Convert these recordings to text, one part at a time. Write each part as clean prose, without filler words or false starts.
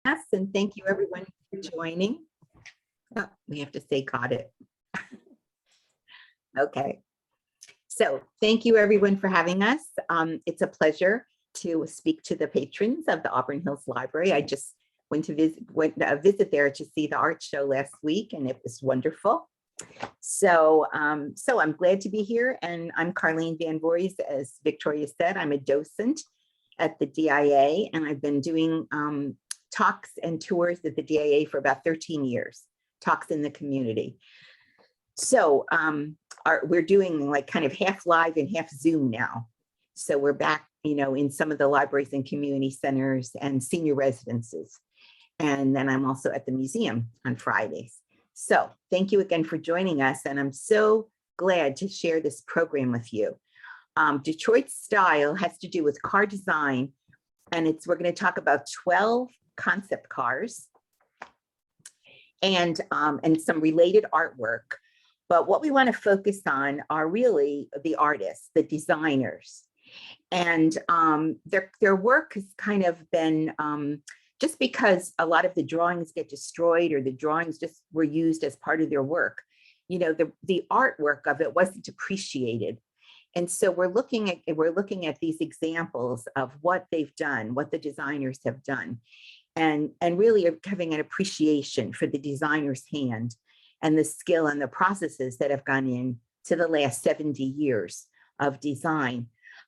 And thank you everyone for joining. Oh, we have to say got it. Okay. So thank you everyone for having us. It's a pleasure to speak to the patrons of the Auburn Hills Library. I just went to visit there to see the art show last week, and it was wonderful. So I'm glad to be here, and I'm Carlene Van Voorhis. As Victoria said, I'm a docent at the DIA, and I've been doing talks and tours at the DIA for about 13 years, talks in the community. So we're doing like kind of half live and half Zoom now. So we're back, in some of the libraries and community centers and senior residences. And then I'm also at the museum on Fridays. So thank you again for joining us. And I'm so glad to share this program with you. Detroit Style has to do with car design. And we're going to talk about 12 concept cars and some related artwork. But what we want to focus on are really the artists, the designers. And their work has kind of been, just because a lot of the drawings get destroyed or the drawings just were used as part of their work, the artwork of it wasn't appreciated. And so we're looking at these examples of what they've done, what the designers have done, and really having an appreciation for the designer's hand and the skill and the processes that have gone in to the last 70 years of design.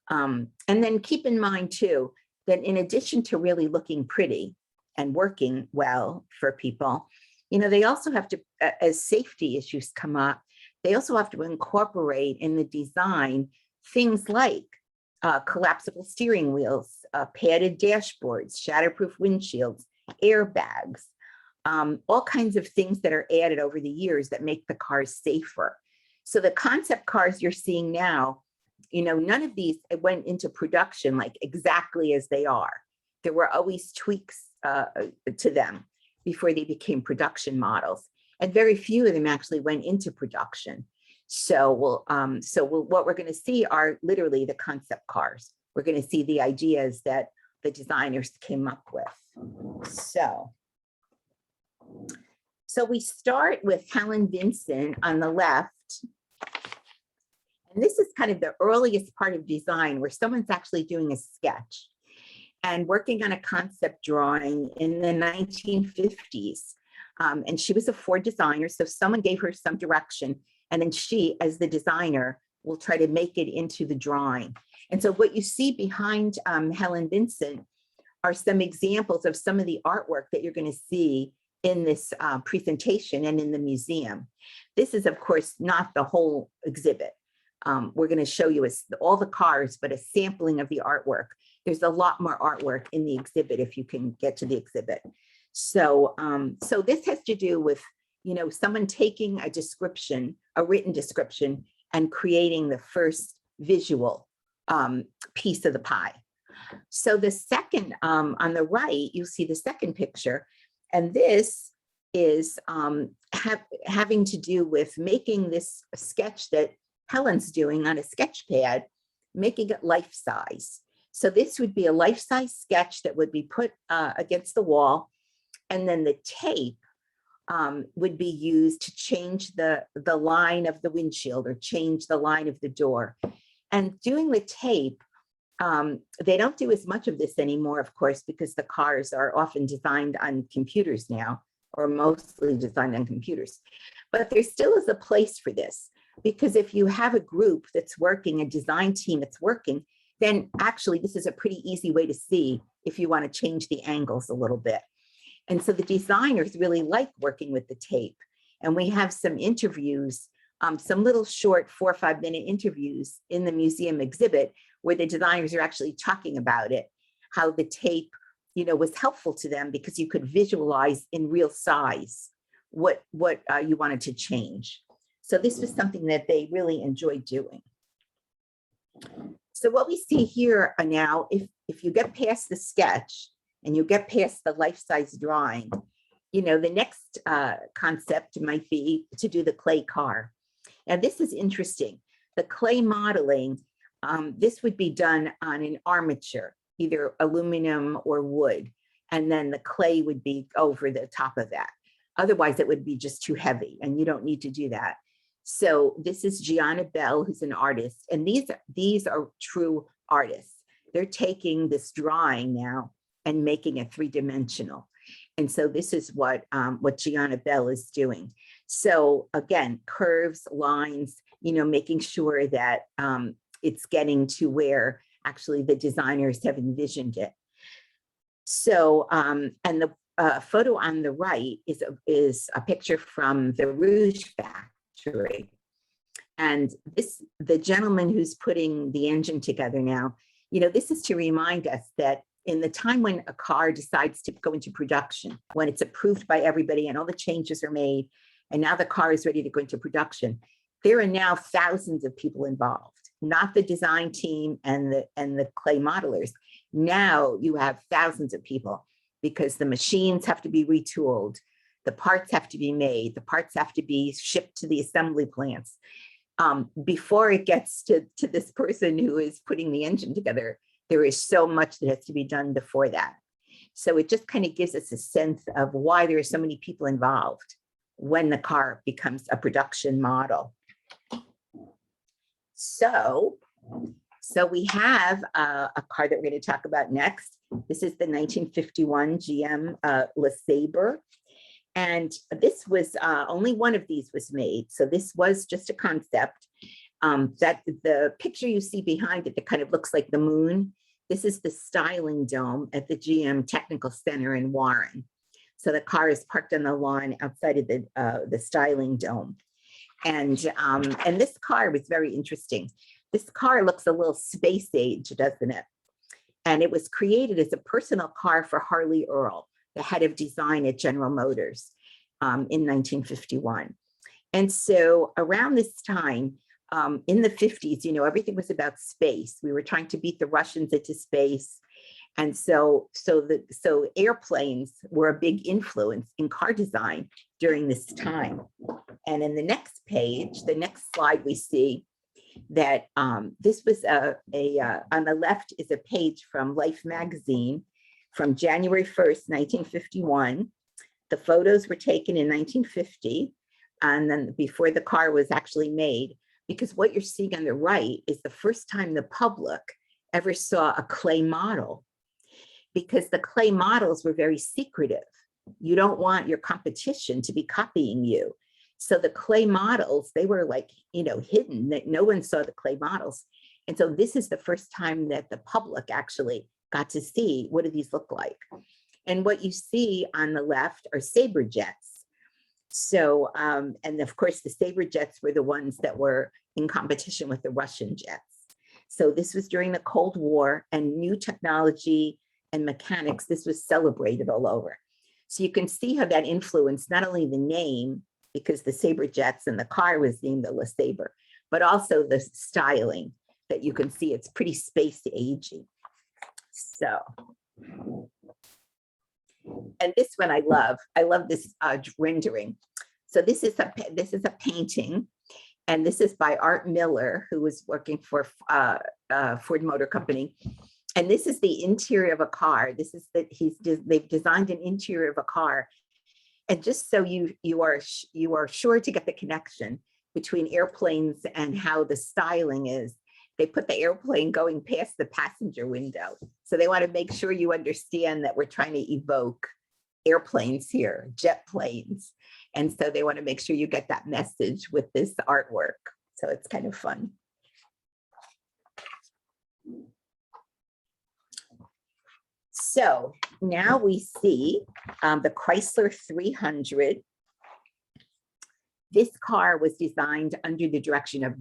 And then keep in mind too, that in addition to really looking pretty and working well for people, they also have to, as safety issues come up, they also have to incorporate in the design things like collapsible steering wheels, padded dashboards, shatterproof windshields, airbags, all kinds of things that are added over the years that make the cars safer. So the concept cars you're seeing now, none of these went into production like exactly as they are. There were always tweaks to them before they became production models. And very few of them actually went into production. So what we're going to see are literally the concept cars. We're going to see the ideas that the designers came up with. So we start with Helen Vincent on the left. And this is kind of the earliest part of design where someone's actually doing a sketch and working on a concept drawing in the 1950s. And she was a Ford designer, so someone gave her some direction, and then she, as the designer, will try to make it into the drawing. And so what you see behind Helen Vincent are some examples of some of the artwork that you're going to see in this presentation and in the museum. This is, of course, not the whole exhibit. We're going to show you all the cars, but a sampling of the artwork. There's a lot more artwork in the exhibit if you can get to the exhibit. So this has to do with, someone taking a description, a written description, and creating the first visual piece of the pie. So the second, on the right, you'll see the second picture, and this is having to do with making this sketch that Helen's doing on a sketch pad, making it life-size. So this would be a life-size sketch that would be put against the wall, and then the tape would be used to change the line of the windshield or change the line of the door. And doing the tape, they don't do as much of this anymore, of course, because the cars are often designed on computers now, or mostly designed on computers. But there still is a place for this, because if you have a group that's working, a design team that's working, then actually this is a pretty easy way to see if you want to change the angles a little bit. And so the designers really like working with the tape. And we have some interviews, some little short 4 or 5 minute interviews in the museum exhibit where the designers are actually talking about it, how the tape, was helpful to them because you could visualize in real size what you wanted to change. So this was something that they really enjoyed doing. So what we see here are now, if you get past the sketch and you get past the life-size drawing, the next concept might be to do the clay car. Now this is interesting. The clay modeling, this would be done on an armature, either aluminum or wood. and then the clay would be over the top of that. Otherwise, it would be just too heavy, and you don't need to do that. So this is Gianna Bell, who's an artist, and these are true artists. They're taking this drawing now and making it three-dimensional. And so this is what Gianna Bell is doing. So again, curves, lines, making sure that it's getting to where actually the designers have envisioned it. So, and the photo on the right is a picture from the Rouge factory. And the gentleman who's putting the engine together now, this is to remind us that in the time when a car decides to go into production, when it's approved by everybody and all the changes are made, and now the car is ready to go into production, there are now thousands of people involved, not the design team and the clay modelers. Now you have thousands of people because the machines have to be retooled, the parts have to be made, the parts have to be shipped to the assembly plants. Before it gets to this person who is putting the engine together, there is so much that has to be done before that. So it just kind of gives us a sense of why there are so many people involved when the car becomes a production model. So we have a car that we're going to talk about next. This is the 1951 GM LeSabre. And this was, only one of these was made. So this was just a concept. That the picture you see behind it that kind of looks like the moon, this is the styling dome at the GM Technical Center in Warren. So the car is parked on the lawn outside of the styling dome. And this car was very interesting. This car looks a little space age, doesn't it? And it was created as a personal car for Harley Earl, the head of design at General Motors, in 1951. And so around this time, in the 50s, everything was about space. We were trying to beat the Russians into space. And so airplanes were a big influence in car design during this time. And in the next page, the next slide, we see that this was on the left is a page from Life magazine from January 1st, 1951. The photos were taken in 1950, and then before the car was actually made, because what you're seeing on the right is the first time the public ever saw a clay model, because the clay models were very secretive. You don't want your competition to be copying you. So the clay models, they were like, hidden, that no one saw the clay models. And so this is the first time that the public actually got to see, what do these look like? And what you see on the left are Sabre jets. So, and of course, the Sabre jets were the ones that were in competition with the Russian jets. So this was during the Cold War, and new technology and mechanics, this was celebrated all over. So you can see how that influenced not only the name, because the Sabre jets and the car was named the LeSabre, but also the styling that you can see. It's pretty space agey. So, and this one I love this rendering. So this is a painting, and this is by Art Miller, who was working for Ford Motor Company. And this is the interior of a car. This is they've designed an interior of a car. And just so you are sure to get the connection between airplanes and how the styling is, they put the airplane going past the passenger window. So they want to make sure you understand that we're trying to evoke airplanes here, jet planes. And so they want to make sure you get that message with this artwork. So it's kind of fun. So now we see the Chrysler 300. This car was designed under the direction of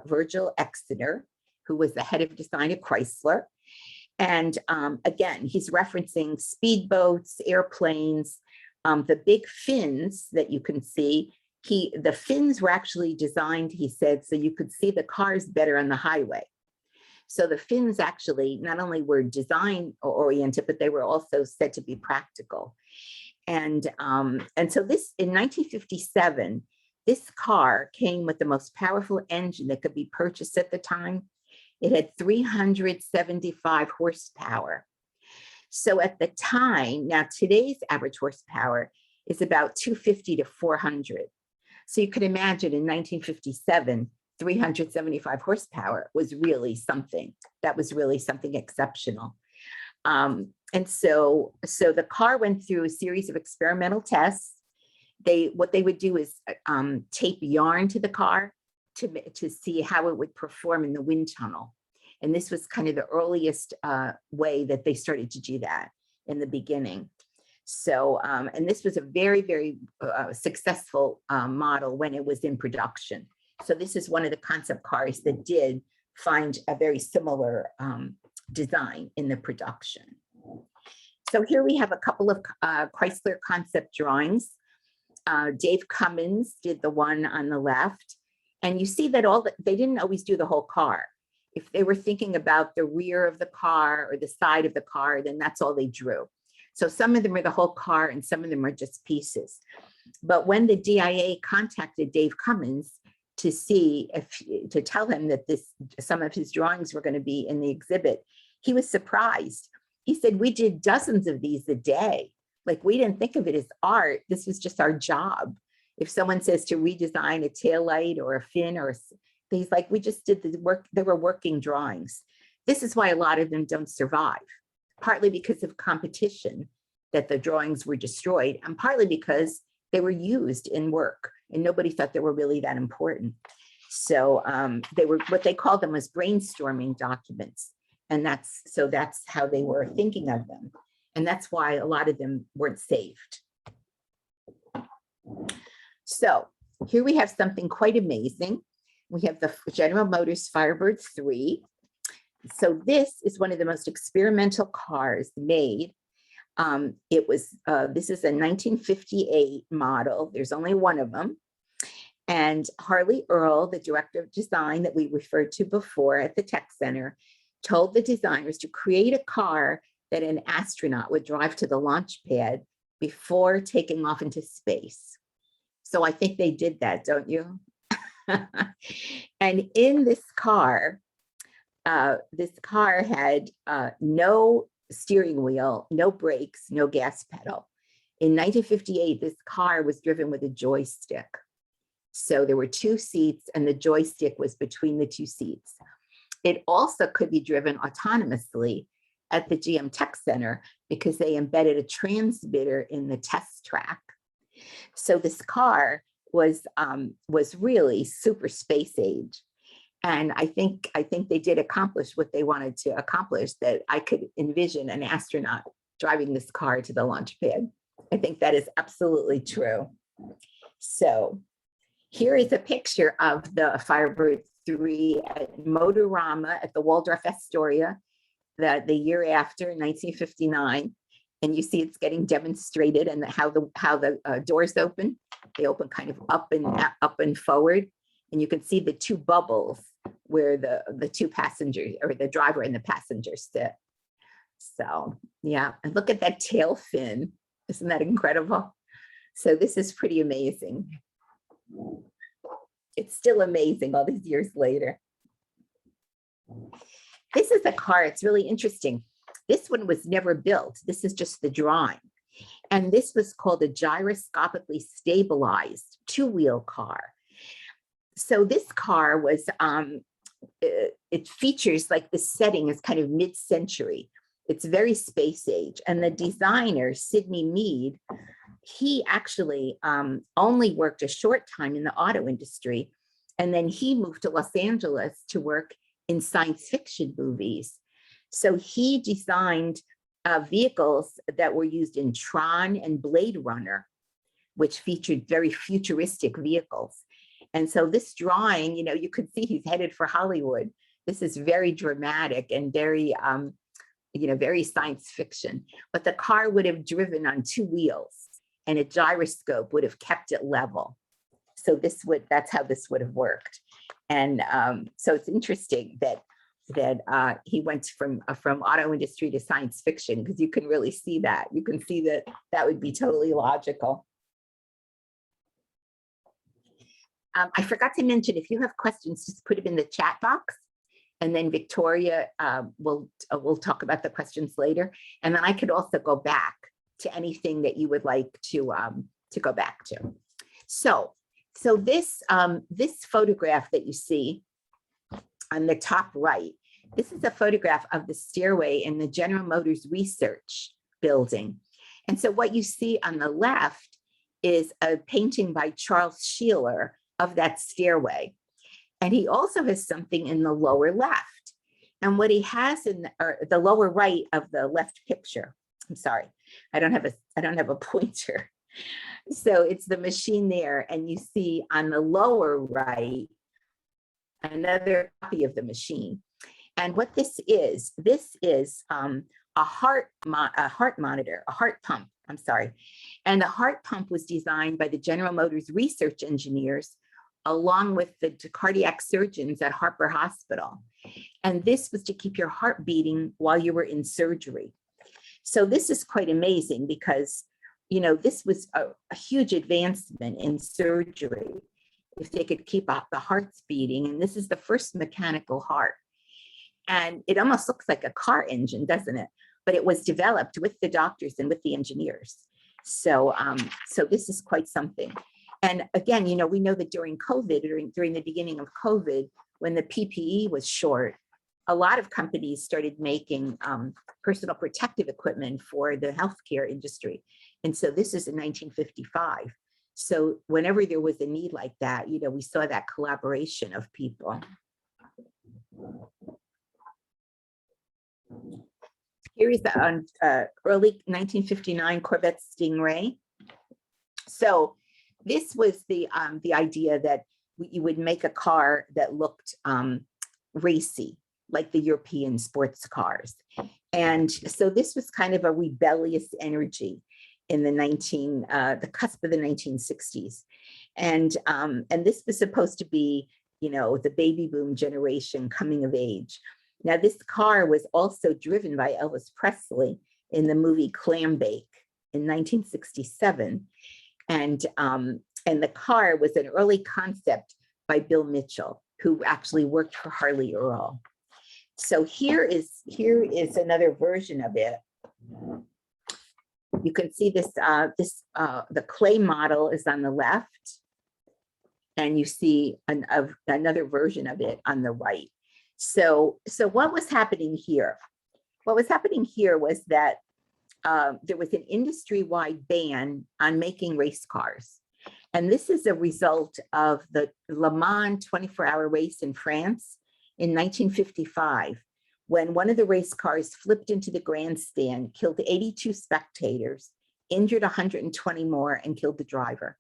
Virgil Exeter, who was the head of design at Chrysler. And again, he's referencing speedboats, airplanes, the big fins that you can see. The fins were actually designed, he said, so you could see the cars better on the highway. So the fins actually not only were design oriented, but they were also said to be practical. And so this, in 1957, this car came with the most powerful engine that could be purchased at the time. It had 375 horsepower. So at the time, now today's average horsepower is about 250 to 400. So you could imagine in 1957, 375 horsepower was really something. That was really something exceptional. And so the car went through a series of experimental tests. What they would do is tape yarn to the car to see how it would perform in the wind tunnel. And this was kind of the earliest way that they started to do that in the beginning. So, and this was a very, very successful model when it was in production. So this is one of the concept cars that did find a very similar design in the production. So here we have a couple of Chrysler concept drawings. Dave Cummins did the one on the left. And you see that they didn't always do the whole car. If they were thinking about the rear of the car or the side of the car, then that's all they drew. So some of them are the whole car and some of them are just pieces. But when the DIA contacted Dave Cummins to tell him that some of his drawings were going to be in the exhibit, he was surprised. He said, "We did dozens of these a day. Like, we didn't think of it as art. This was just our job. If someone says to redesign a taillight or a fin he's like, we just did the work. They were working drawings." This is why a lot of them don't survive, partly because of competition, that the drawings were destroyed, and partly because they were used in work and nobody thought they were really that important. So they were, what they called them was brainstorming documents. And that's how they were thinking of them. And that's why a lot of them weren't saved. So here we have something quite amazing. We have the General Motors Firebird 3. So this is one of the most experimental cars made. This is a 1958 model. There's only one of them. And Harley Earl, the director of design that we referred to before at the Tech Center, told the designers to create a car that an astronaut would drive to the launch pad before taking off into space. So I think they did that, don't you? And in this car had no steering wheel, no brakes, no gas pedal. In 1958, this car was driven with a joystick. So there were two seats and the joystick was between the two seats. It also could be driven autonomously at the GM Tech Center because they embedded a transmitter in the test track. So this car was really super space age. And I think they did accomplish what they wanted to accomplish, that I could envision an astronaut driving this car to the launch pad. I think that is absolutely true. So here is a picture of the Firebird 3 at Motorama at the Waldorf Astoria the year after, 1959. And you see it's getting demonstrated and how the doors open. They open kind of up and forward. And you can see the two bubbles where the two passengers, or the driver and the passengers, sit. So yeah, and look at that tail fin. Isn't that incredible? So this is pretty amazing. It's still amazing all these years later. This is a car, it's really interesting. This one was never built. This is just the drawing. And this was called a gyroscopically stabilized two-wheel car. So this car was, it features like the setting is kind of mid-century. It's very space age. And the designer, Sidney Meade, he actually only worked a short time in the auto industry. And then he moved to Los Angeles to work in science fiction movies. So he designed vehicles that were used in Tron and Blade Runner, which featured very futuristic vehicles. And so this drawing, you could see he's headed for Hollywood. This is very dramatic and very, very science fiction. But the car would have driven on two wheels, and a gyroscope would have kept it level. So that's how this would have worked. And so it's interesting that he went from auto industry to science fiction, because you can really see that. You can see that would be totally logical. I forgot to mention, if you have questions, just put them in the chat box And then Victoria we'll talk about the questions later. And then I could also go back to anything that you would like to go back to. So this photograph that you see on the top right, this is a photograph of the stairway in the General Motors Research Building. And so what you see on the left is a painting by Charles Sheeler of that stairway. And he also has something in the lower left. And what he has in the lower right of the left picture, I'm sorry, I don't have a pointer. So it's the machine there. And you see on the lower right, another copy of the machine. And what this is a heart monitor, a heart pump, I'm sorry. And the heart pump was designed by the General Motors research engineers along with the cardiac surgeons at Harper Hospital. And this was to keep your heart beating while you were in surgery. So this is quite amazing because, you know, this was a huge advancement in surgery if they could keep up the hearts beating. And this is the first mechanical heart. And it almost looks like a car engine, doesn't it? But it was developed with the doctors and with the engineers. So, so this is quite something. And again, you know, we know that during COVID, during the beginning of COVID, when the PPE was short, a lot of companies started making personal protective equipment for the healthcare industry. And so this is in 1955. So whenever there was a need like that, you know, we saw that collaboration of people. Here is the early 1959 Corvette Stingray. So this was the idea that you would make a car that looked racy, like the European sports cars. And so this was kind of a rebellious energy in the cusp of the 1960s. And this was supposed to be, you know, the baby boom generation coming of age. Now, this car was also driven by Elvis Presley in the movie Clam Bake in 1967. And the car was an early concept by Bill Mitchell, who actually worked for Harley Earl. So here is another version of it. You can see this, the clay model is on the left, and you see another version of it on the right. So what was happening here? What was happening here was that there was an industry-wide ban on making race cars. And this is a result of the Le Mans 24-hour race in France in 1955, when one of the race cars flipped into the grandstand, killed 82 spectators, injured 120 more, and killed the driver.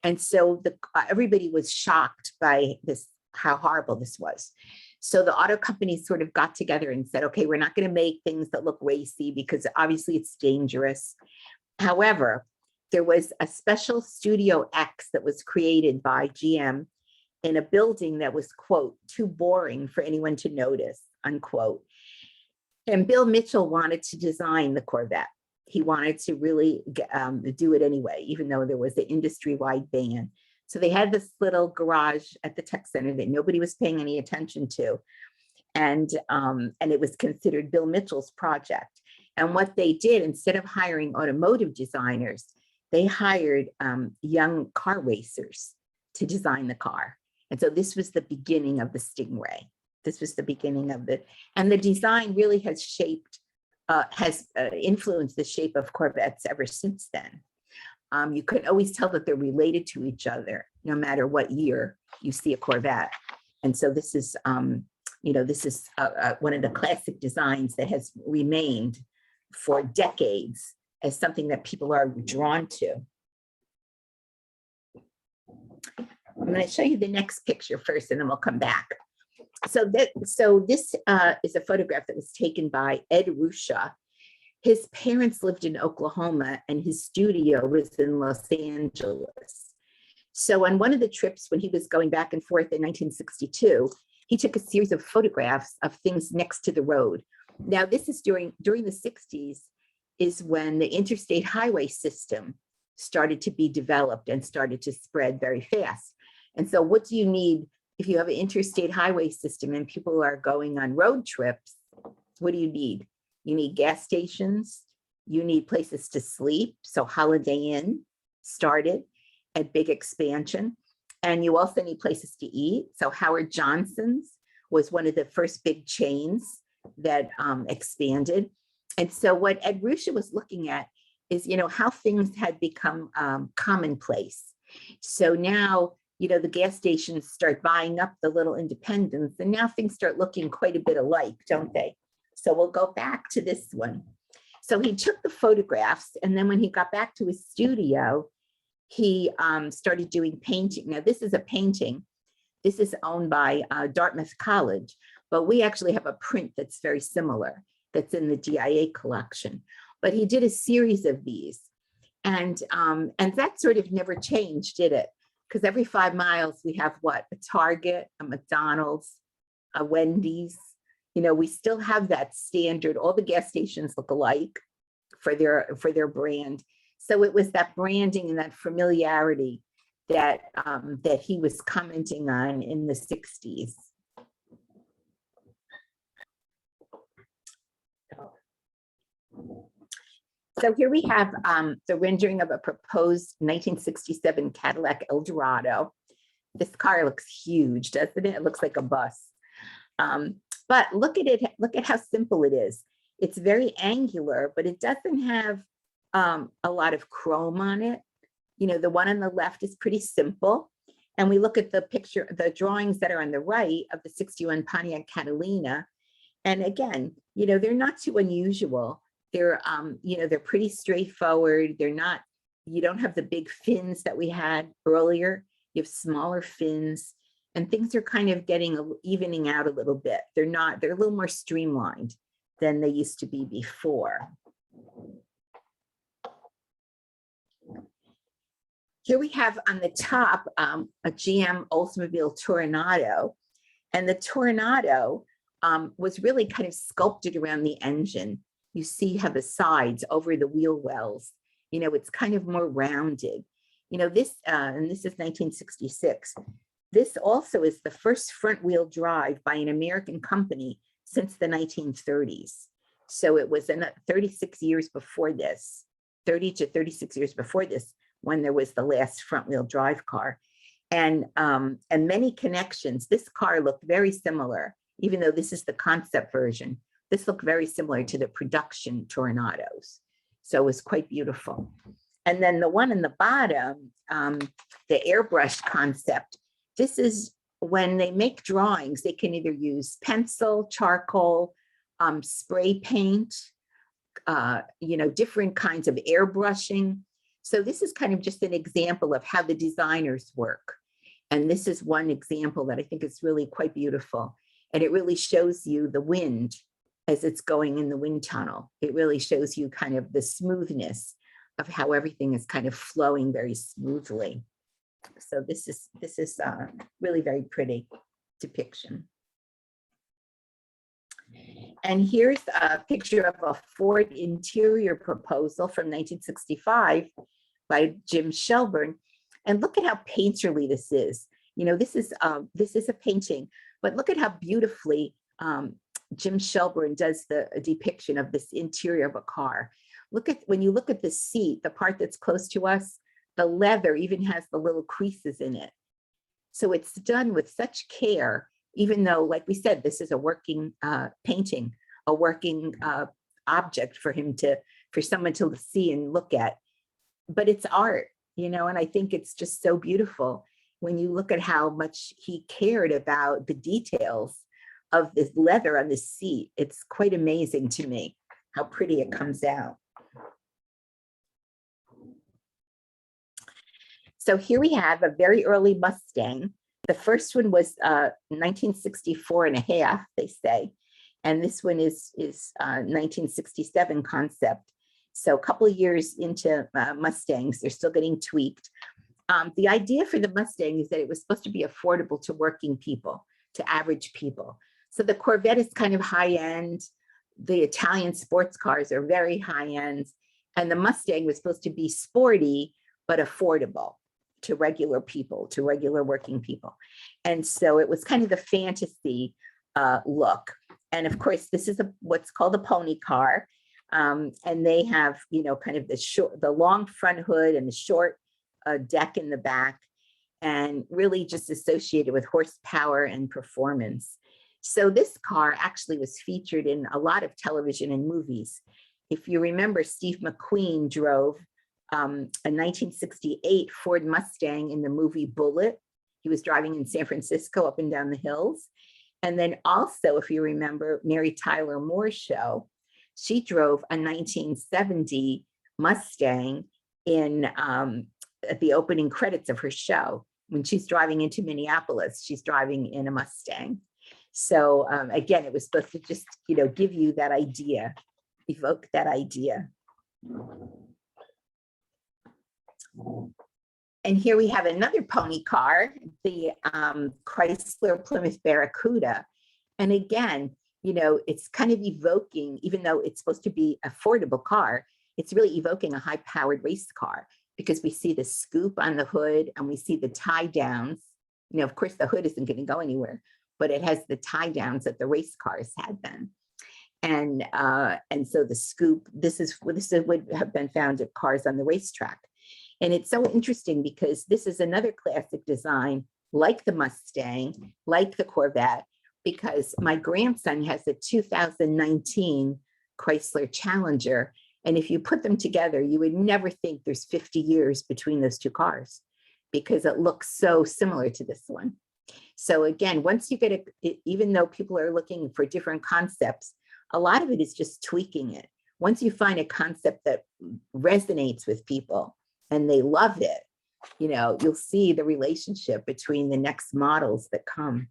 And so everybody was shocked by this, how horrible this was. So the auto companies sort of got together and said, okay, we're not going to make things that look racy because obviously it's dangerous. However, there was a special Studio X that was created by GM in a building that was, quote, too boring for anyone to notice, unquote. And Bill Mitchell wanted to design the Corvette. He wanted to really do it anyway, even though there was an industry-wide ban. So they had this little garage at the tech center that nobody was paying any attention to. And it was considered Bill Mitchell's project. And what they did, instead of hiring automotive designers, they hired young car racers to design the car. And so this was the beginning of the Stingray. This was the beginning of and the design really has influenced the shape of Corvettes ever since then. You can always tell that they're related to each other, no matter what year you see a Corvette. And so this is, you know, this is one of the classic designs that has remained for decades as something that people are drawn to. I'm going to show you the next picture first, and then we'll come back. So this is a photograph that was taken by Ed Ruscha. His parents lived in Oklahoma, and his studio was in Los Angeles. So on one of the trips when he was going back and forth in 1962, he took a series of photographs of things next to the road. Now, this is during the 60s is when the interstate highway system started to be developed and started to spread very fast. And so what do you need if you have an interstate highway system and people are going on road trips, what do you need? You need gas stations, you need places to sleep. So Holiday Inn started a big expansion. And you also need places to eat. So Howard Johnson's was one of the first big chains that expanded. And so what Ed Ruscha was looking at is, how things had become commonplace. So now, the gas stations start buying up the little independents, and now things start looking quite a bit alike, don't they? So we'll go back to this one. So he took the photographs, and then when he got back to his studio, he started doing painting. Now, this is a painting. This is owned by Dartmouth College, but we actually have a print that's very similar that's in the DIA collection. But he did a series of these, and that sort of never changed, did it? Because every 5 miles we have what? A Target, a McDonald's, a Wendy's. We still have that standard. All the gas stations look alike for their brand. So it was that branding and that familiarity that he was commenting on in the 60s. So here we have the rendering of a proposed 1967 Cadillac Eldorado. This car looks huge, doesn't it? It looks like a bus. But look at it. Look at how simple it is. It's very angular, but it doesn't have a lot of chrome on it. The one on the left is pretty simple. And we look at the drawings that are on the right of the 61 Pontiac Catalina. And again, they're not too unusual. They're pretty straightforward. You don't have the big fins that we had earlier. You have smaller fins, and things are kind of evening out a little bit. They're a little more streamlined than they used to be before. Here we have on the top a GM Oldsmobile Toronado, and the Toronado was really kind of sculpted around the engine. You see how the sides over the wheel wells, it's kind of more rounded. This, and this is 1966. This also is the first front wheel drive by an American company since the 1930s. So it was 36 years before this, 30 to 36 years before this, when there was the last front wheel drive car. And many connections. This car looked very similar, even though this is the concept version. This looked very similar to the production Toronados. So it was quite beautiful. And then the one in the bottom, the Airbrush Concept, this is when they make drawings, they can either use pencil, charcoal, spray paint, different kinds of airbrushing. So this is kind of just an example of how the designers work. And this is one example that I think is really quite beautiful. And it really shows you the wind as it's going in the wind tunnel. It really shows you kind of the smoothness of how everything is kind of flowing very smoothly. So this is really very pretty depiction. And here's a picture of a Ford interior proposal from 1965 by Jim Shelburne. And look at how painterly this is. This is a painting, but look at how beautifully Jim Shelburne does the depiction of this interior of a car. When you look at the seat, the part that's close to us, the leather even has the little creases in it. So it's done with such care, even though, like we said, this is a working painting, a working object for someone to see and look at. But it's art, and I think it's just so beautiful when you look at how much he cared about the details of this leather on the seat. It's quite amazing to me how pretty it comes out. So here we have a very early Mustang. The first one was 1964 and a half, they say. And this one is 1967 concept. So a couple of years into Mustangs, they're still getting tweaked. The idea for the Mustang is that it was supposed to be affordable to working people, to average people. So the Corvette is kind of high end. The Italian sports cars are very high end. And the Mustang was supposed to be sporty, but affordable. to regular people, to regular working people. And so it was kind of the fantasy look. And of course, this is what's called a pony car. And they have, you know, kind of the long front hood and the short deck in the back, and really just associated with horsepower and performance. So this car actually was featured in a lot of television and movies. If you remember, Steve McQueen drove a 1968 Ford Mustang in the movie Bullitt. He was driving in San Francisco up and down the hills. And then also, if you remember, Mary Tyler Moore's show, she drove a 1970 Mustang in at the opening credits of her show. When she's driving into Minneapolis, she's driving in a Mustang. So again, it was supposed to just, you know, give you that idea, evoke that idea. And here we have another pony car, the Chrysler Plymouth Barracuda. And again, you know, it's kind of evoking, even though it's supposed to be an affordable car, it's really evoking a high-powered race car, because we see the scoop on the hood and we see the tie downs. You know, of course, the hood isn't going to go anywhere, but it has the tie downs that the race cars had then. And so the scoop, this would have been found at cars on the racetrack. And it's so interesting because this is another classic design, like the Mustang, like the Corvette, because my grandson has a 2019 Chrysler Challenger. And if you put them together, you would never think there's 50 years between those two cars, because it looks so similar to this one. So again, once you get it, even though people are looking for different concepts, a lot of it is just tweaking it. Once you find a concept that resonates with people and they love it, you know, you'll see the relationship between the next models that come.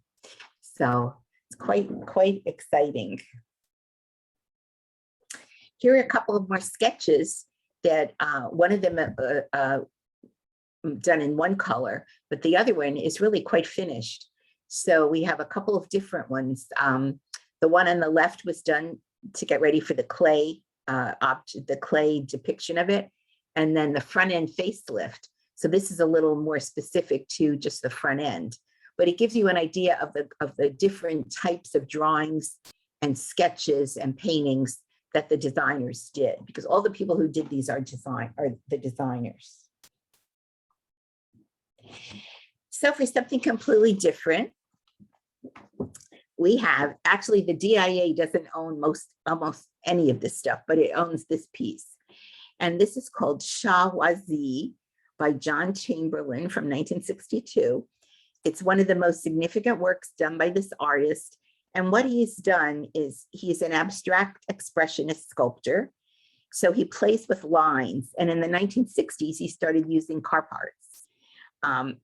So it's quite exciting. Here are a couple of more sketches that one of them done in one color, but the other one is really quite finished. So we have a couple of different ones. The one on the left was done to get ready for the clay depiction of it, and then the front end facelift. So this is a little more specific to just the front end, but it gives you an idea of the different types of drawings and sketches and paintings that the designers did, because all the people who did these are the designers. So for something completely different, we have, actually the DIA doesn't own almost any of this stuff, but it owns this piece. And this is called Shawwasi by John Chamberlain from 1962. It's one of the most significant works done by this artist. And what he's done is he's an abstract expressionist sculptor. So he plays with lines. And in the 1960s, he started using car parts,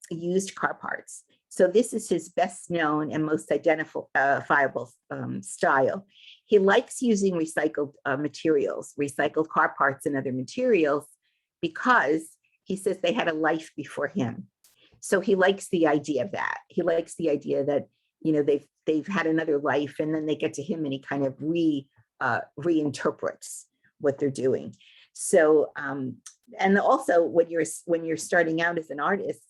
used car parts. So this is his best known and most identifiable style. He likes using recycled materials, recycled car parts and other materials, because he says they had a life before him. So he likes the idea of that. He likes the idea that, you know, they've had another life, and then they get to him and he kind of reinterprets what they're doing. So, and also when you're starting out as an artist,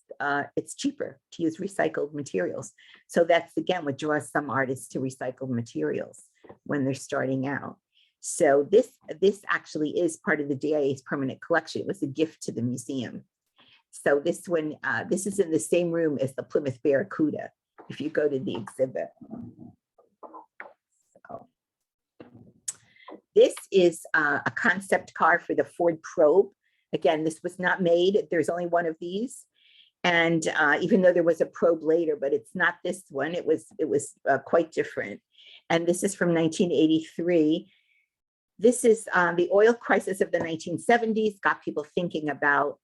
it's cheaper to use recycled materials. So that's again what draws some artists to recycled materials when they're starting out. So this actually is part of the DIA's permanent collection. It was a gift to the museum. So this one, this is in the same room as the Plymouth Barracuda, if you go to the exhibit. So this is a concept car for the Ford Probe. Again, this was not made. There's only one of these. And even though there was a Probe later, but it's not this one, it was quite different. And this is from 1983. This is the oil crisis of the 1970s, got people thinking about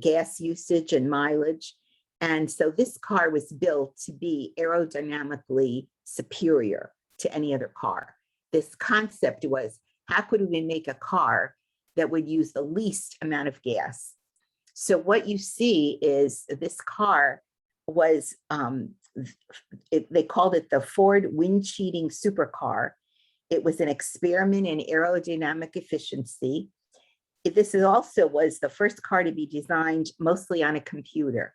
gas usage and mileage. And so this car was built to be aerodynamically superior to any other car. This concept was, how could we make a car that would use the least amount of gas? So what you see is this car was, they called it the Ford wind cheating supercar. It was an experiment in aerodynamic efficiency. this is also was the first car to be designed mostly on a computer.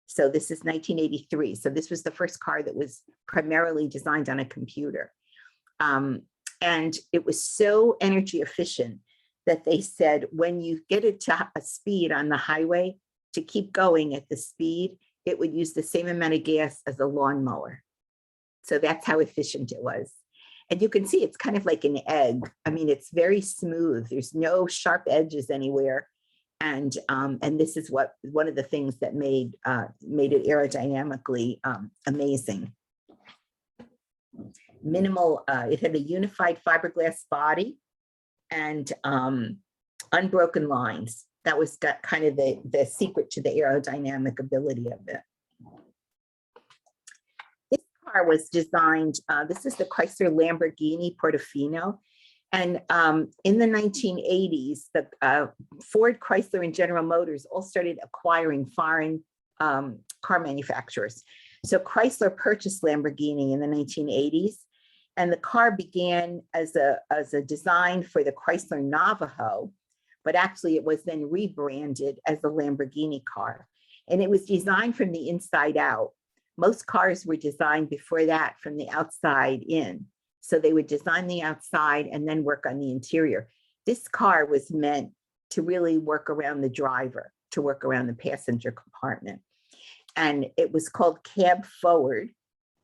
So this is 1983. So this was the first car that was primarily designed on a computer. And it was so energy efficient that they said, when you get it to a speed on the highway, to keep going at the speed, it would use the same amount of gas as a lawnmower. So that's how efficient it was. And you can see it's kind of like an egg. I mean, it's very smooth. There's no sharp edges anywhere. And this is one of the things that made it aerodynamically amazing. Minimal, it had a unified fiberglass body and unbroken lines. That was kind of the secret to the aerodynamic ability of it. This car was designed, this is the Chrysler Lamborghini Portofino. And in the 1980s, the Ford, Chrysler, and General Motors all started acquiring foreign car manufacturers. So Chrysler purchased Lamborghini in the 1980s, and the car began as a design for the Chrysler Navajo, but actually it was then rebranded as the Lamborghini car. And it was designed from the inside out. Most cars were designed before that from the outside in. So they would design the outside and then work on the interior. This car was meant to really work around the driver, to work around the passenger compartment. And it was called cab forward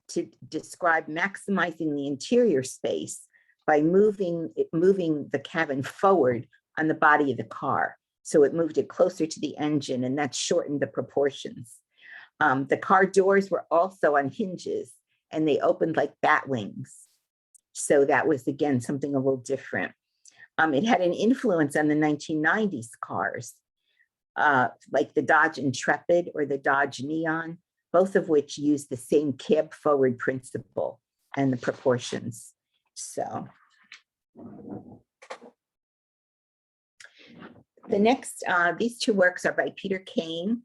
to describe maximizing the interior space by moving the cabin forward on the body of the car. So it moved it closer to the engine, and that shortened the proportions. The car doors were also on hinges, and they opened like bat wings. So that was, again, something a little different. It had an influence on the 1990s cars, like the Dodge Intrepid or the Dodge Neon, both of which used the same cab forward principle and the proportions. So the next, these two works are by Peter Kane.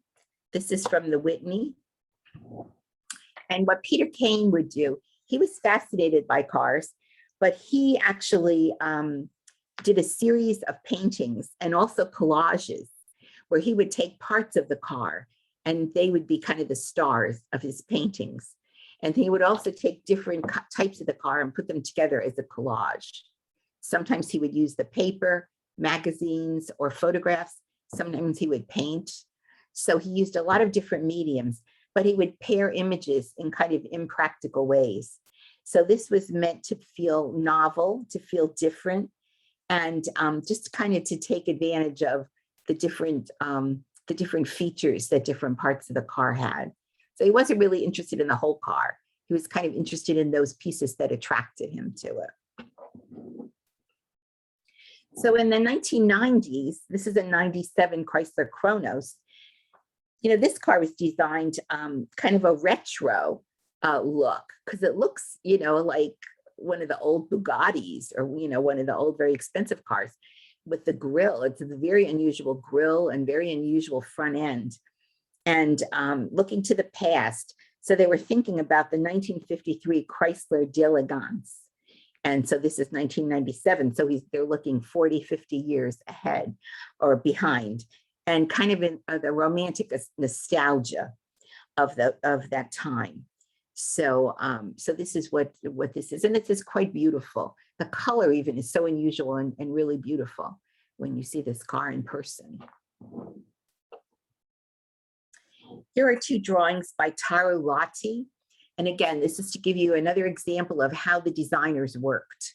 This is from the Whitney. And what Peter Kane would do, he was fascinated by cars, but he actually did a series of paintings and also collages where he would take parts of the car and they would be kind of the stars of his paintings. And he would also take different types of the car and put them together as a collage. Sometimes he would use the paper, magazines, or photographs. Sometimes he would paint. So he used a lot of different mediums, but he would pair images in kind of impractical ways. So this was meant to feel novel, to feel different, and just kind of to take advantage of the different features that different parts of the car had. So he wasn't really interested in the whole car. He was kind of interested in those pieces that attracted him to it. So in the 1990s, this is a 97 Chrysler Chronos. You know, this car was designed kind of a retro look, because it looks, you know, like one of the old Bugattis or, you know, one of the old very expensive cars with the grille. It's a very unusual grille and very unusual front end. And looking to the past, so they were thinking about the 1953 Chrysler d'Elegance. And so this is 1997. So they're looking 40, 50 years ahead or behind, and kind of in the romantic nostalgia of that time. So so this is what this is, and this is quite beautiful. The color even is so unusual and really beautiful when you see this car in person. Here are two drawings by Taro Lottie. And again, this is to give you another example of how the designers worked.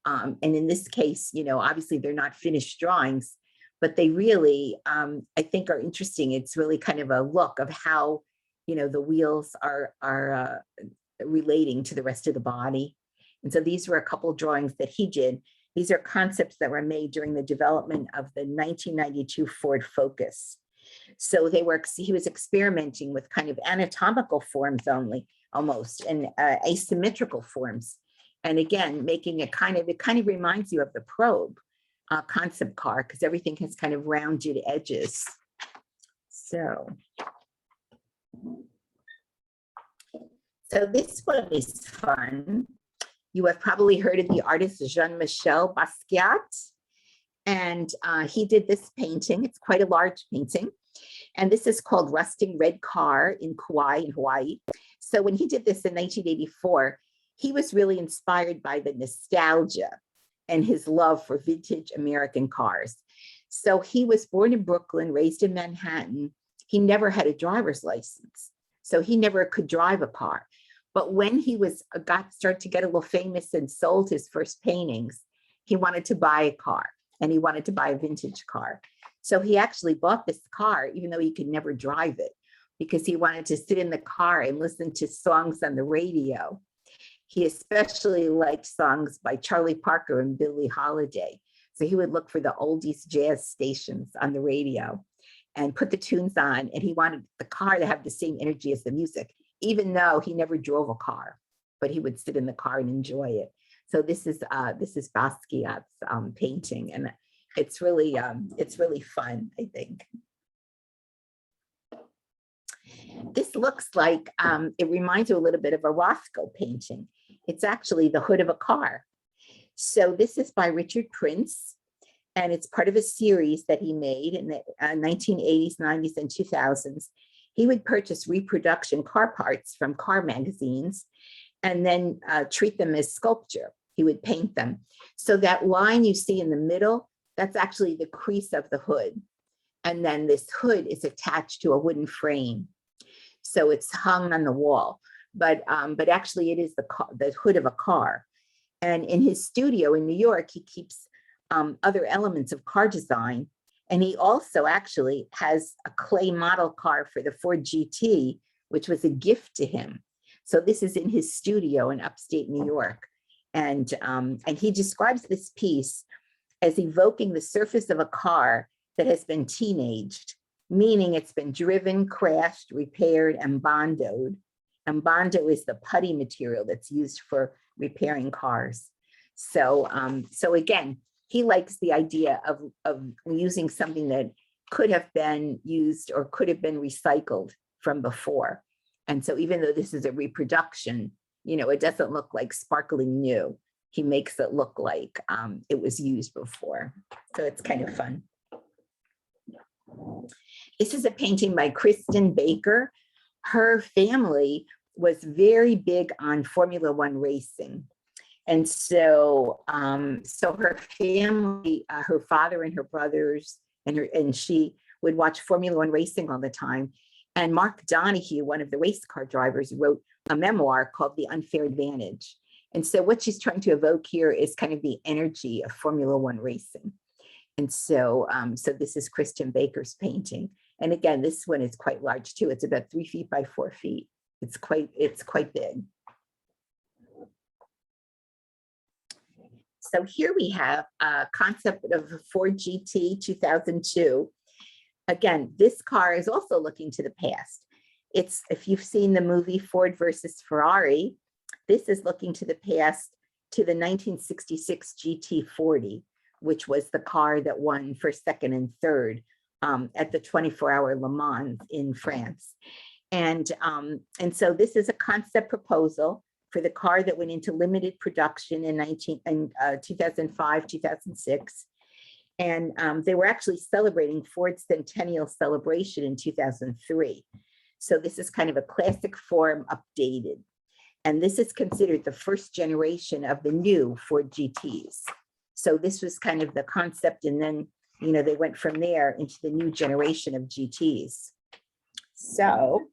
And in this case, you know, obviously they're not finished drawings, but they really, I think, are interesting. It's really kind of a look of how, you know, the wheels are relating to the rest of the body. And so these were a couple of drawings that he did. These are concepts that were made during the development of the 1992 Ford Focus. So he was experimenting with kind of anatomical forms only, almost, and asymmetrical forms. And again, making it kind of reminds you of the Probe concept car, because everything has kind of rounded edges. So this one is fun. You have probably heard of the artist Jean-Michel Basquiat. And he did this painting. It's quite a large painting. And this is called Rusting Red Car in Kauai, in Hawaii. So when he did this in 1984, he was really inspired by the nostalgia and his love for vintage American cars. So he was born in Brooklyn, raised in Manhattan. He never had a driver's license, so he never could drive a car. But when he started to get a little famous and sold his first paintings, he wanted to buy a car, and he wanted to buy a vintage car. So he actually bought this car, even though he could never drive it, because he wanted to sit in the car and listen to songs on the radio. He especially liked songs by Charlie Parker and Billie Holiday. So he would look for the oldies jazz stations on the radio and put the tunes on. And he wanted the car to have the same energy as the music, even though he never drove a car, but he would sit in the car and enjoy it. So this is Basquiat's painting, and it's really fun, I think. This looks like, it reminds you a little bit of a Roscoe painting. It's actually the hood of a car. So this is by Richard Prince, and it's part of a series that he made in the 1980s, 90s, and 2000s. He would purchase reproduction car parts from car magazines and then treat them as sculpture. He would paint them. So that line you see in the middle, that's actually the crease of the hood. And then this hood is attached to a wooden frame. So it's hung on the wall, but actually it is the hood of a car. And in his studio in New York, he keeps other elements of car design. And he also actually has a clay model car for the Ford GT, which was a gift to him. So this is in his studio in upstate New York. And he describes this piece as evoking the surface of a car that has been teenaged, meaning it's been driven, crashed, repaired, and bondoed. And bondo is the putty material that's used for repairing cars. So again, he likes the idea of using something that could have been used or could have been recycled from before. And so even though this is a reproduction, it doesn't look like sparkling new. He makes it look like it was used before. So it's kind of fun. This is a painting by Kristen Baker. Her family was very big on Formula One racing. And so, her family, her father and her brothers and she would watch Formula One racing all the time. And Mark Donahue, one of the race car drivers, wrote a memoir called The Unfair Advantage. And so what she's trying to evoke here is kind of the energy of Formula One racing. And so, this is Kristen Baker's painting. And again, this one is quite large too. It's about 3 feet by 4 feet. It's quite big. So here we have a concept of a Ford GT 2002. Again, this car is also looking to the past. If you've seen the movie Ford versus Ferrari, this is looking to the past to the 1966 GT40, which was the car that won first, second, and third at the 24-hour Le Mans in France. And so this is a concept proposal for the car that went into limited production in 2005, 2006. And they were actually celebrating Ford's centennial celebration in 2003. So this is kind of a classic form updated. And this is considered the first generation of the new Ford GTs. So this was kind of the concept. And then, they went from there into the new generation of GTs. So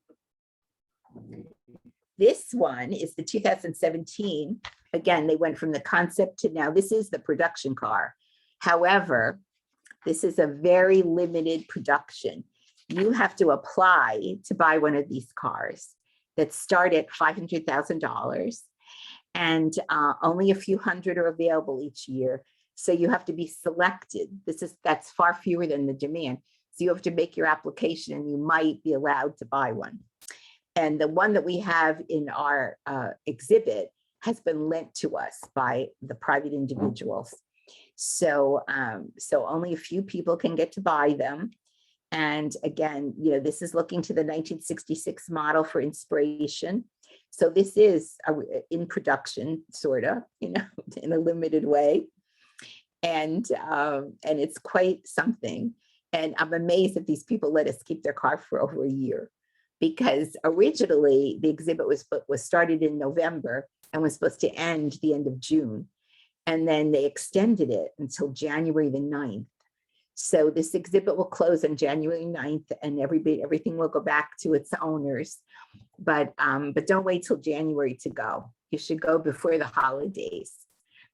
this one is the 2017. Again, they went from the concept to now this is the production car. However, this is a very limited production. You have to apply to buy one of these cars that start at $500,000, and only a few hundred are available each year. So you have to be selected. That's far fewer than the demand. So you have to make your application and you might be allowed to buy one. And the one that we have in our exhibit has been lent to us by the private individuals. So only a few people can get to buy them. And again, this is looking to the 1966 model for inspiration. So this is in production, sort of, in a limited way. and it's quite something. And I'm amazed that these people let us keep their car for over a year, because originally the exhibit was started in November and was supposed to end the end of June. And then they extended it until January the 9th. So this exhibit will close on January 9th, and everything will go back to its owners. But don't wait till January to go. You should go before the holidays,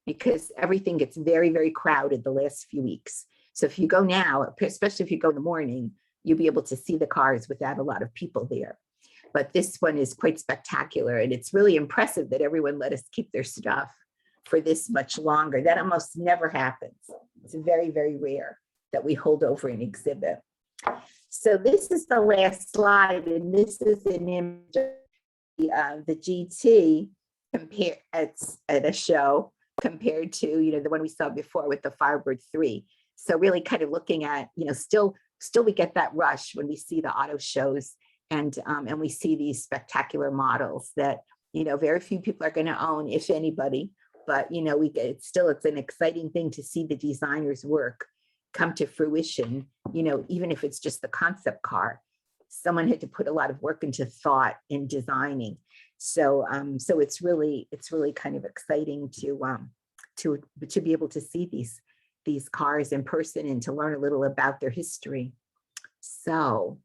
because everything gets very, very crowded the last few weeks. So if you go now, especially if you go in the morning, you'll be able to see the cars without a lot of people there. But this one is quite spectacular, and it's really impressive that everyone let us keep their stuff for this much longer. That almost never happens. It's very, very rare that we hold over an exhibit. So this is the last slide, and this is an image of the GT compared at a show compared to the one we saw before with the Firebird 3. So really kind of looking at, still we get that rush when we see the auto shows, and we see these spectacular models that very few people are going to own, if anybody. But it's an exciting thing to see the designer's work come to fruition. Even if it's just the concept car, someone had to put a lot of work into thought in designing. So it's really kind of exciting to be able to see these cars in person and to learn a little about their history. So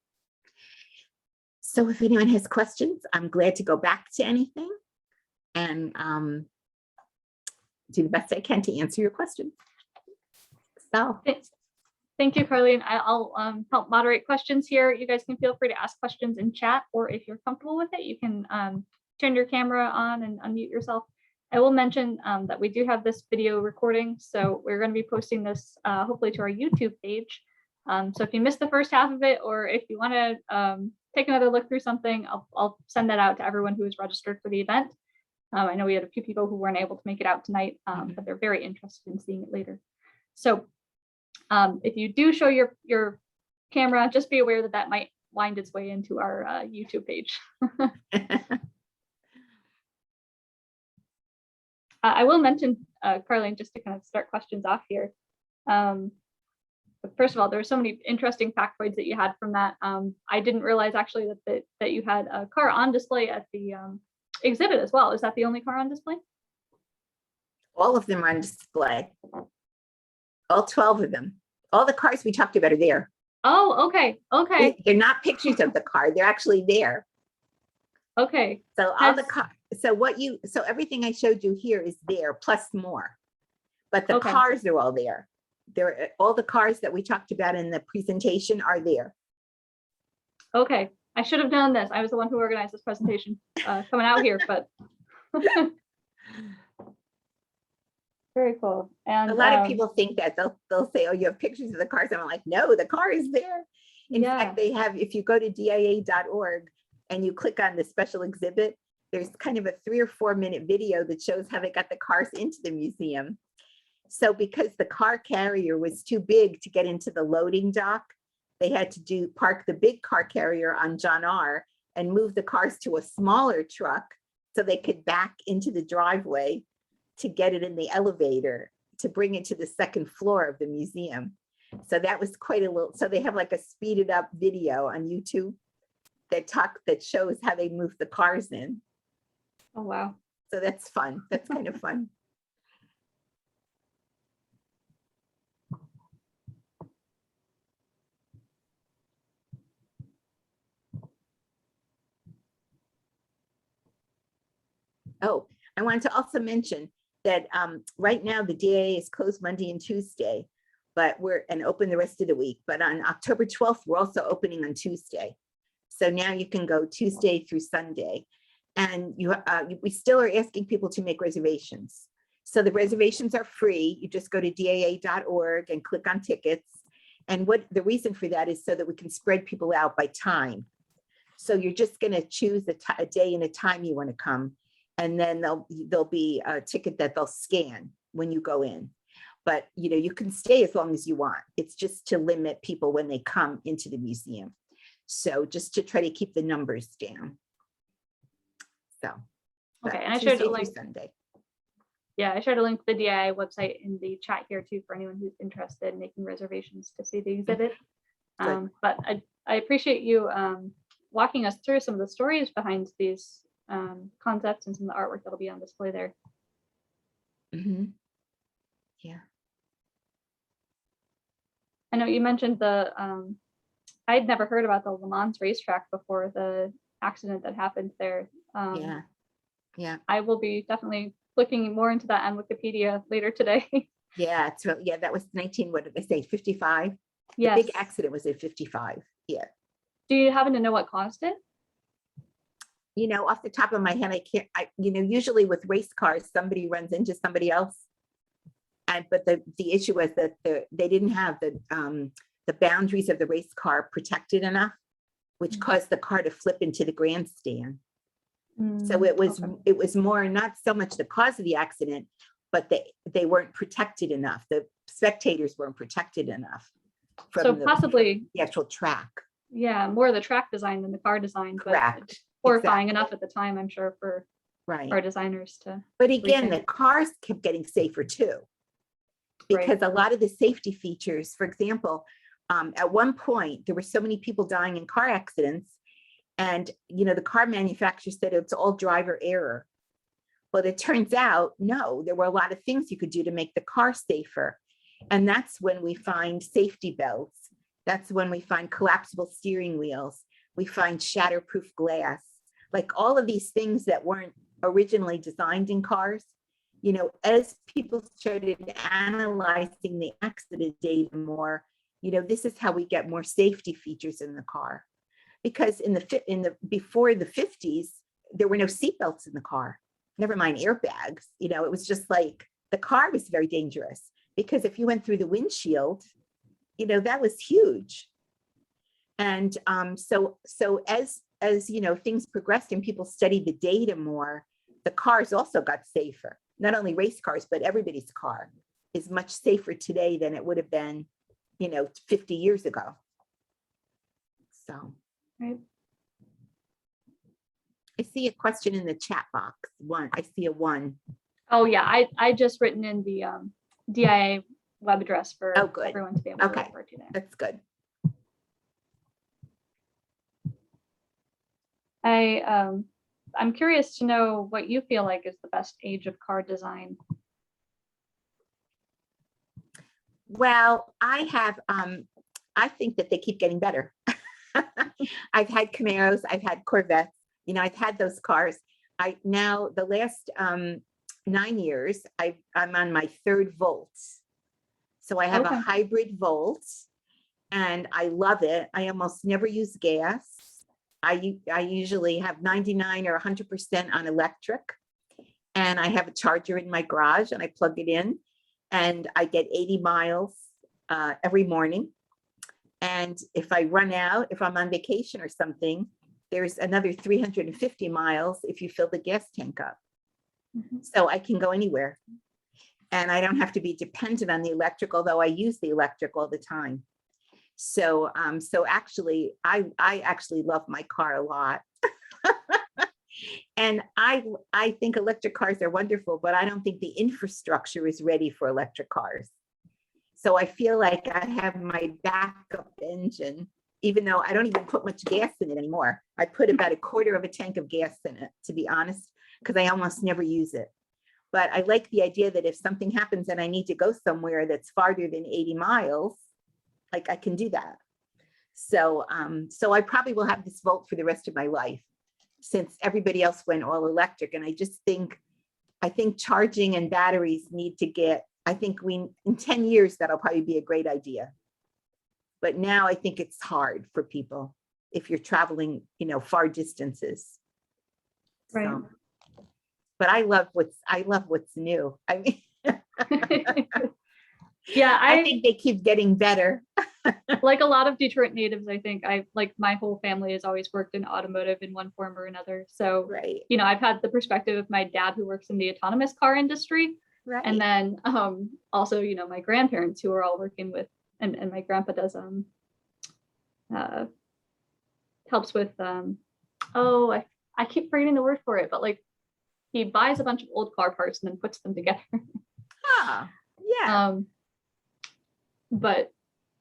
if anyone has questions, I'm glad to go back to anything and do the best I can to answer your questions. So thank you, Carlene. I'll help moderate questions here. You guys can feel free to ask questions in chat, or if you're comfortable with it, you can turn your camera on and unmute yourself. I will mention that we do have this video recording, so we're going to be posting this hopefully to our YouTube page. So if you missed the first half of it, or if you want to take another look through something, I'll send that out to everyone who is registered for the event. I know we had a few people who weren't able to make it out tonight, but they're very interested in seeing it later. So if you do show your camera, just be aware that that might wind its way into our YouTube page. I will mention, Carlene, just to kind of start questions off here. But first of all, there were so many interesting factoids that you had from that. I didn't realize actually that you had a car on display at the exhibit as well. Is that the only car on display? All of them are on display. All 12 of them. All the cars we talked about are there. Oh, okay. Okay. They're not pictures of the car. They're actually there. Okay. So all the car. So everything I showed you here is there, plus more. But the cars are all there. All the cars that we talked about in the presentation are there. Okay. I should have done this. I was the one who organized this presentation coming out here, but very cool. And a lot of people think that they'll say, oh, you have pictures of the cars. And I'm like, no, the car is there. In fact, they have, if you go to dia.org and you click on the special exhibit, there's kind of a 3 or 4 minute video that shows how they got the cars into the museum. So because the car carrier was too big to get into the loading dock, they had to park the big car carrier on John R. and move the cars to a smaller truck so they could back into the driveway to get it in the elevator to bring it to the second floor of the museum. So that was quite a little, so they have like a speeded up video on YouTube that shows how they moved the cars in. Oh, wow. So that's fun. That's kind of fun. Oh, I wanted to also mention that right now the DIA is closed Monday and Tuesday, but we're open the rest of the week. But on October 12th, we're also opening on Tuesday. So now you can go Tuesday through Sunday. And we still are asking people to make reservations. So the reservations are free. You just go to dia.org and click on tickets. And what the reason for that is so that we can spread people out by time. So you're just going to choose a day and a time you want to come. And then there'll be a ticket that they'll scan when you go in. But you can stay as long as you want. It's just to limit people when they come into the museum. So just to try to keep the numbers down. So okay, and I showed a link. Sunday. Yeah, I shared a link to the DIY website in the chat here too for anyone who's interested in making reservations to see the exhibit. But I appreciate you walking us through some of the stories behind these concepts and some of the artwork that'll be on display there. Yeah. I know you mentioned the, I'd never heard about the Le Mans racetrack before the accident that happened there. Yeah. I will be definitely looking more into that on Wikipedia later today. Yeah, it's really, yeah, that was 19, what did they say, 55? Yes. The big accident was at 55. Yeah. Do you happen to know what caused it? You know, off the top of my head, I can't, usually with race cars, somebody runs into somebody else. But the issue was that they didn't have the boundaries of the race car protected enough, which caused the car to flip into the grandstand. So it was more not so much the cause of the accident, but they weren't protected enough. The spectators weren't protected enough from possibly the actual track. Yeah, more the track design than the car design. Correct. But horrifying enough at the time, I'm sure, for our designers to. But again, the cars kept getting safer too, because a lot of the safety features, for example, at one point there were so many people dying in car accidents, and the car manufacturer said it's all driver error. But it turns out, no, there were a lot of things you could do to make the car safer. And that's when we find safety belts. That's when we find collapsible steering wheels. We find shatterproof glass, like all of these things that weren't originally designed in cars. As people started analyzing the accident data more, this is how we get more safety features in the car. Because before the 50s, there were no seatbelts in the car, never mind airbags. It was just like the car was very dangerous, because if you went through the windshield, that was huge. And so as things progressed and people studied the data more, the cars also got safer. Not only race cars, but everybody's car is much safer today than it would have been, 50 years ago. So. Right. I see a question in the chat box. I see a 1. Oh yeah, I just written in the DIA web address for everyone to be able to refer to there. That's good. I'm curious to know what you feel like is the best age of car design. Well, I think that they keep getting better. I've had Camaros, I've had Corvettes, I've had those cars. Now the last 9 years, I'm on my 3rd Volt. So I have a hybrid Volt, and I love it. I almost never use gas. I usually have 99 or 100% on electric, and I have a charger in my garage, and I plug it in, and I get 80 miles every morning. And if I run out, if I'm on vacation or something, there's another 350 miles if you fill the gas tank up. So I can go anywhere. And I don't have to be dependent on the electric, although I use the electric all the time. So actually, I actually love my car a lot. And I think electric cars are wonderful, but I don't think the infrastructure is ready for electric cars. So I feel like I have my backup engine, even though I don't even put much gas in it anymore. I put about 1/4 of a tank of gas in it, to be honest, because I almost never use it. But I like the idea that if something happens and I need to go somewhere that's farther than 80 miles, like I can do that. So I probably will have this Volt for the rest of my life, since everybody else went all electric. And I think charging and batteries need to get, in 10 years, that'll probably be a great idea. But now I think it's hard for people if you're traveling, far distances. Right. So, but I love what's new. I mean, yeah, I think they keep getting better. Like a lot of Detroit natives, I think my whole family has always worked in automotive in one form or another. So, right. I've had the perspective of my dad who works in the autonomous car industry. Right. And then also, my grandparents who are all working with, and my grandpa does helps with I keep forgetting the word for it, but like he buys a bunch of old car parts and then puts them together. Ah, yeah. But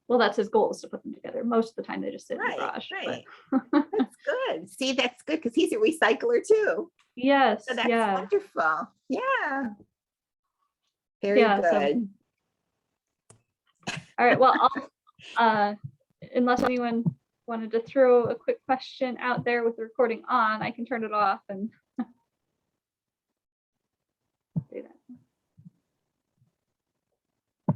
well, that's his goal, is to put them together. Most of the time they just sit in the Right, garage. right. But That's good. See, that's good because he's a recycler too. yes, So that's yeah. wonderful. Yeah. Very Yeah, so- good. All right. Well, I'll, unless anyone wanted to throw a quick question out there with the recording on, I can turn it off and